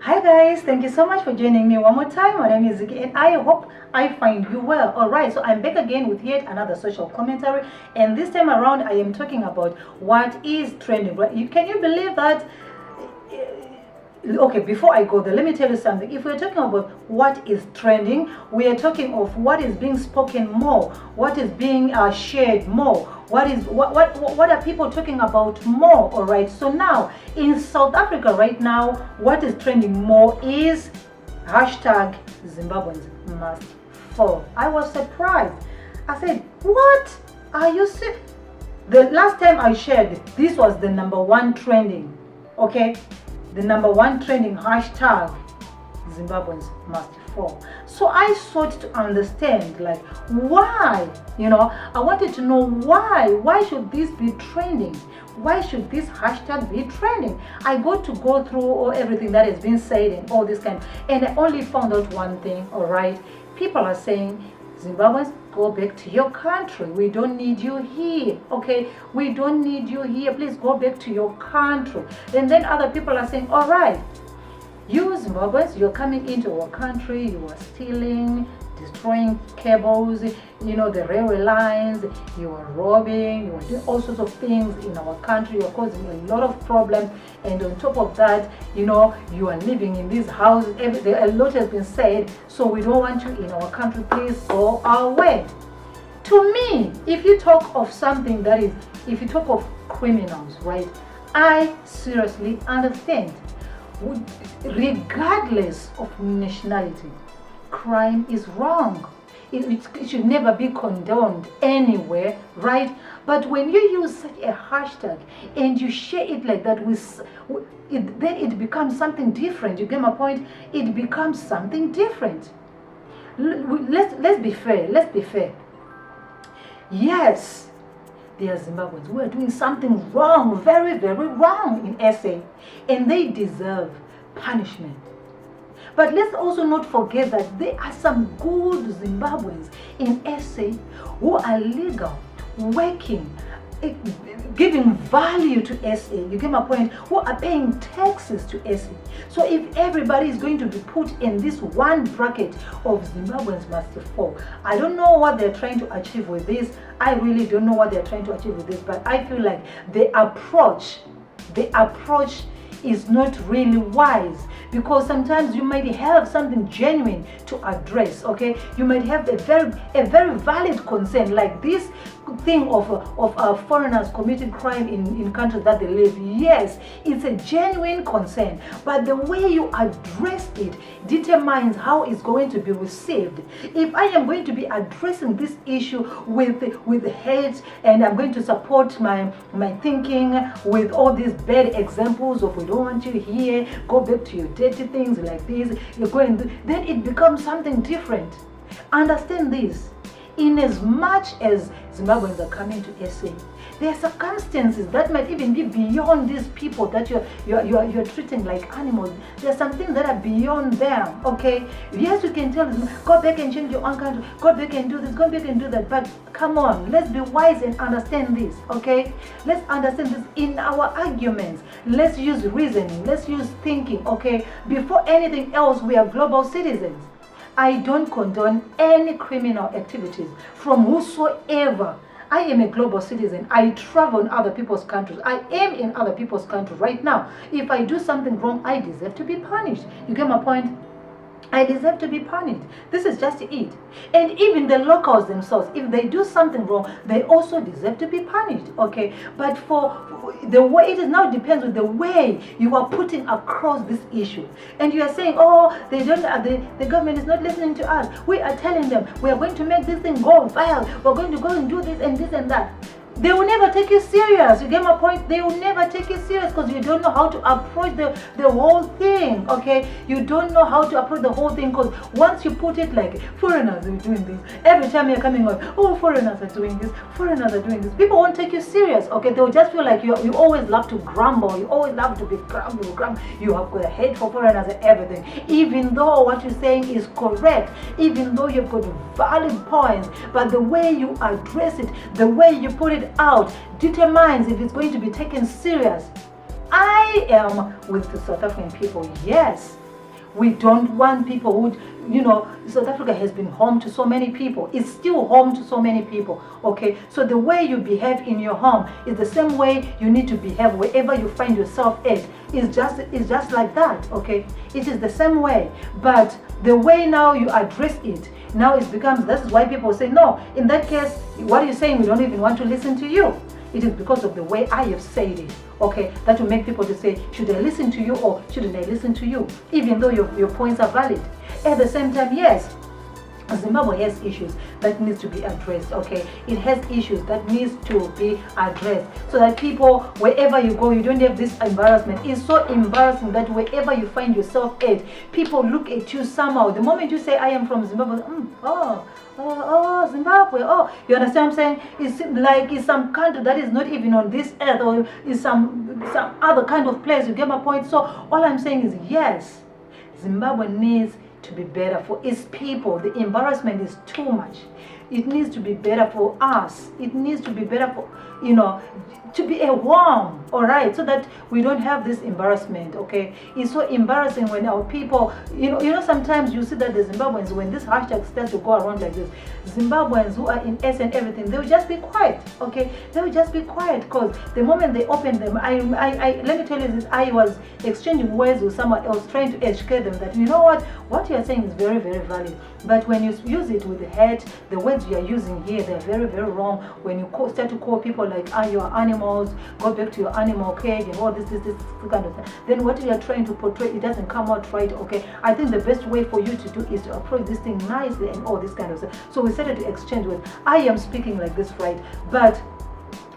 Hi guys, thank you so much for joining me one more time. My name is Ziki and I hope I find you well. Alright, so I'm back again with yet another social commentary, and this time around I am talking about what is trending. Can you believe that? Okay, before I go there, let me tell you something. If we're talking about what is trending, we are talking of what is being spoken more, what is being shared more, what are people talking about more. All right, so now in South Africa right now, what is trending more is hashtag Zimbabweans must fall. I was surprised. I said, what are you saying? The last time I shared, this was the #1 trending. Okay, the #1 trending hashtag Zimbabweans must fall. So I sought to understand, like, why, I wanted to know why should this be trending? Why should this hashtag be trending? I got to go through everything that has been said and all this kind, and I only found out one thing. All right, people are saying, Zimbabweans, go back to your country. We don't need you here. Okay, we don't need you here. Please go back to your country. And then other people are saying, all right, you Zimbabweans, you're coming into our country, you are stealing, destroying cables, the railway lines, you are robbing, you are doing all sorts of things in our country, you're causing a lot of problems, and on top of that, you are living in these houses, a lot has been said, so we don't want you in our country, please go away. To me, if you talk of something that is, if you talk of criminals, right, I seriously understand. Regardless of nationality, crime is wrong. It should never be condoned anywhere, right? But when you use such a hashtag and you share it like that, then it becomes something different. You get my point? It becomes something different. Let's be fair. Let's be fair. Yes, they are Zimbabweans who are doing something wrong, very, very wrong in SA, and they deserve punishment. But let's also not forget that there are some good Zimbabweans in SA who are legal, working, giving value to SA. You get my point? Who are paying taxes to SA. So if everybody is going to be put in this one bracket of Zimbabweans must fall, I don't know what they're trying to achieve with this. I really don't know what they're trying to achieve with this, but I feel like the approach is not really wise, because sometimes you might have something genuine to address. Okay, you might have a very valid concern, like this thing of foreigners committing crime in countries that they live. Yes, it's a genuine concern, but the way you address it determines how it's going to be received. If I am going to be addressing this issue with hate, and I'm going to support my thinking with all these bad examples of we don't want you here, go back to your dirty things like this, you're going, then it becomes something different. Understand this. In as much as Zimbabweans are coming to SA, there are circumstances that might even be beyond these people that you're treating like animals. There are some things that are beyond them. Okay, yes, you can tell them, go back and change your own country, go back and do this, go back and do that, but come on, let's be wise and understand this. Okay, let's understand this in our arguments. Let's use reasoning, let's use thinking. Okay, before anything else, we are global citizens. I don't condone any criminal activities from whosoever. I am a global citizen. I travel in other people's countries. I am in other people's countries right now. If I do something wrong, I deserve to be punished. You get my point? I deserve to be punished. This is just it. And even the locals themselves, if they do something wrong, they also deserve to be punished. Okay, but for the way it is now depends on the way you are putting across this issue. And you are saying, oh, they don't, the government is not listening to us. We are telling them we are going to make this thing go viral. We're going to go and do this and that. They will never take you serious. You get my point? They will never take you serious because you don't know how to approach the whole thing. Okay, you don't know how to approach the whole thing, because once you put it like foreigners are doing this, every time you're coming on, oh, foreigners are doing this, foreigners are doing this, people won't take you serious. Okay, they'll just feel like you always love to grumble, you always love to be grumble. You have got a hate for foreigners and everything, even though what you're saying is correct, even though you've got valid points, but the way you address it, the way you put it out determines if it's going to be taken serious. I am with the South African people. Yes, We don't want people who, South Africa has been home to so many people. It's still home to so many people, okay? So the way you behave in your home is the same way you need to behave wherever you find yourself at. It's just like that, okay? It is the same way. But the way now you address it, now it becomes, this is why people say, no, in that case, what are you saying? We don't even want to listen to you. It is because of the way I have said it, okay? That will make people to say, should I listen to you or shouldn't I listen to you? Even though your points are valid. At the same time, yes, Zimbabwe has issues that needs to be addressed, okay? It has issues that needs to be addressed so that people, wherever you go, you don't have this embarrassment. It's so embarrassing that wherever you find yourself at, people look at you somehow. The moment you say, I am from Zimbabwe, Zimbabwe, you understand what I'm saying? It's like it's some country that is not even on this earth, or is some other kind of place. You get my point? So all I'm saying is, yes, Zimbabwe needs to be better for its people. The embarrassment is too much. It needs to be better for us. It needs to be better for, to be a warm, all right, so that we don't have this embarrassment, okay? It's so embarrassing when our people, sometimes you see that the Zimbabweans, when this hashtag starts to go around like this, Zimbabweans who are in S and everything, they will just be quiet, okay? They will just be quiet, because the moment they open them, let me tell you this, I was exchanging words with someone else, trying to educate them that, what you are saying is very, very valid. But when you use it with hate, the words you are using here, they're very, very wrong. When you start to call people like, you are animals, go back to your animal cage, and all this kind of thing, then what you are trying to portray, it doesn't come out right, okay? I think the best way for you to do is to approach this thing nicely and all this kind of stuff. So we started to exchange with, I am speaking like this, right? But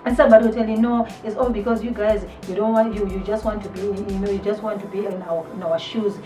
and somebody will tell you, no, it's all because you guys, you don't want, you just want to be, you just want to be in our shoes.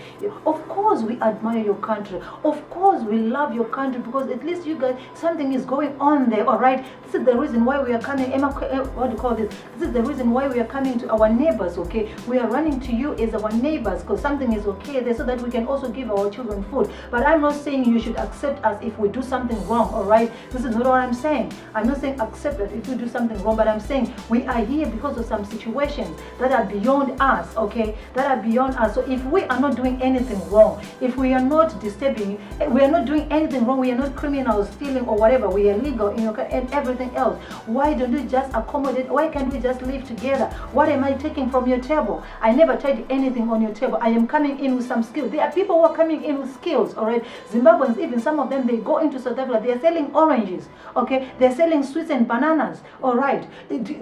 Of course we admire your country. Of course we love your country, because at least you guys, something is going on there, all right? This is the reason why we are coming, what do you call this? This is the reason why we are coming to our neighbors, okay? We are running to you as our neighbors, because something is okay there, so that we can also give our children food. But I'm not saying you should accept us if we do something wrong, all right? This is not what I'm saying. I'm not saying accept it if we do something wrong, but I'm saying we are here because of some situations that are beyond us, okay? That are beyond us. So if we are not doing anything wrong, if we are not disturbing, we are not doing anything wrong, we are not criminals, stealing or whatever, we are legal, and everything else, why don't we just accommodate? Why can't we just live together? What am I taking from your table? I never tried anything on your table. I am coming in with some skills. There are people who are coming in with skills, all right? Zimbabweans, even some of them, they go into South Africa, they are selling oranges, okay? They're selling sweets and bananas, all right?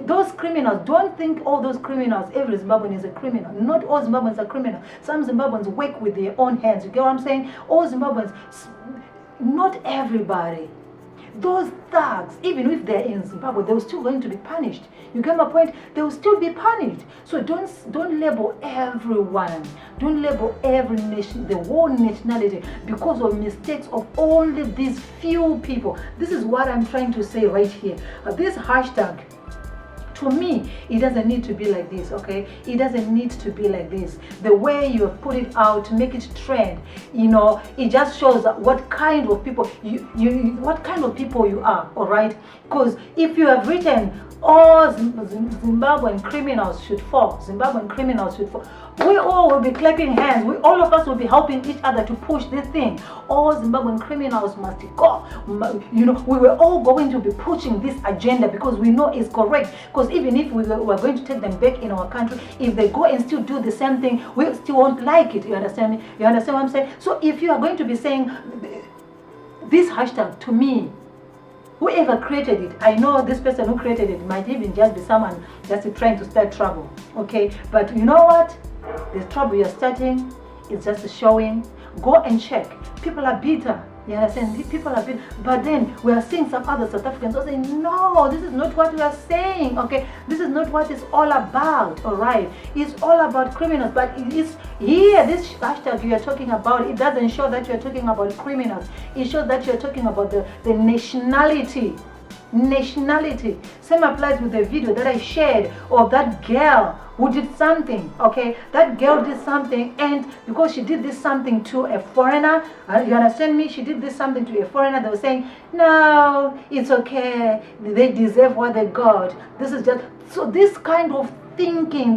Those criminals, don't think all those criminals, every Zimbabwean is a criminal. Not all Zimbabweans are criminals. Some Zimbabweans work with their own hands. You get what I'm saying? All Zimbabweans, not everybody. Those thugs, even if they're in Zimbabwe, they're still going to be punished. You get my point? They will still be punished. So don't label everyone. Don't label every nation, the whole nationality, because of mistakes of only these few people. This is what I'm trying to say right here. This hashtag, to me, it doesn't need to be like this, okay? It doesn't need to be like this. The way you have put it out to make it trend, it just shows what kind of people what kind of people you are, all right? Because if you have written, all Zimbabwean criminals should fall, Zimbabwean criminals should fall, we all will be clapping hands. All of us will be helping each other to push this thing. All Zimbabwean criminals must go. We were all going to be pushing this agenda because we know it's correct. Because even if we were going to take them back in our country, if they go and still do the same thing, we still won't like it. You understand me? You understand what I'm saying? So if you are going to be saying this hashtag, to me, whoever created it, I know this person who created it might even just be someone just trying to start trouble, okay? But you know what? The trouble you're starting is just showing. Go and check. People are bitter. You understand? People are bitter. But then we are seeing some other South Africans who say, no, this is not what we are saying, okay? This is not what it's all about, all right? It's all about criminals. But it's here, this hashtag you are talking about, it doesn't show that you're talking about criminals. It shows that you're talking about the nationality. Nationality. Same applies with the video that I shared of that girl who did something, okay? That girl did something, and because she did this something to a foreigner, you understand me? She did this something to a foreigner. They were saying, no, it's okay. They deserve what they got. This is just, so this kind of thinking,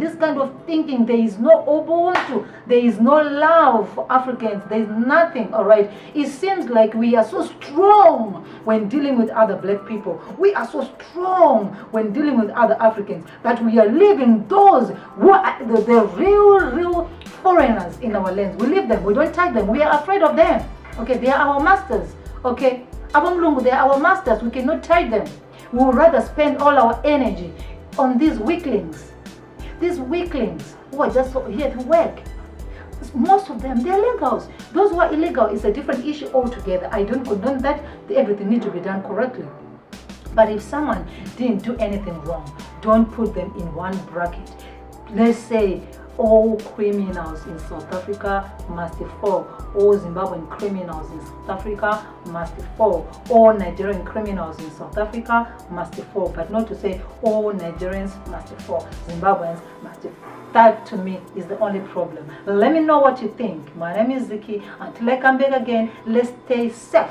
there is no Ubuntu, there is no love for Africans, there is nothing, all right? It seems like we are so strong when dealing with other black people. We are so strong when dealing with other Africans, but we are leaving those who are the real foreigners in our lands. We leave them, we don't take them, we are afraid of them, okay? They are our masters, okay? Abamlungu, they are our masters, we cannot take them. We would rather spend all our energy on these weaklings who are just here to work. Most of them, they're illegals. Those who are illegal is a different issue altogether. I don't condone that. Everything needs to be done correctly. But if someone didn't do anything wrong, don't put them in one bracket. Let's say all criminals in South Africa must fall. All Zimbabwean criminals in South Africa must fall. All Nigerian criminals in South Africa must fall. But not to say all Nigerians must fall. Zimbabweans must fall. That to me is the only problem. Let me know what you think. My name is Ziki. Until I come back again, let's stay safe.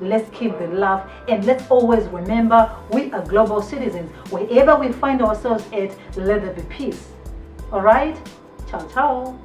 Let's keep the love, and let's always remember we are global citizens. Wherever we find ourselves at, let there be peace. All right? Ciao, ciao.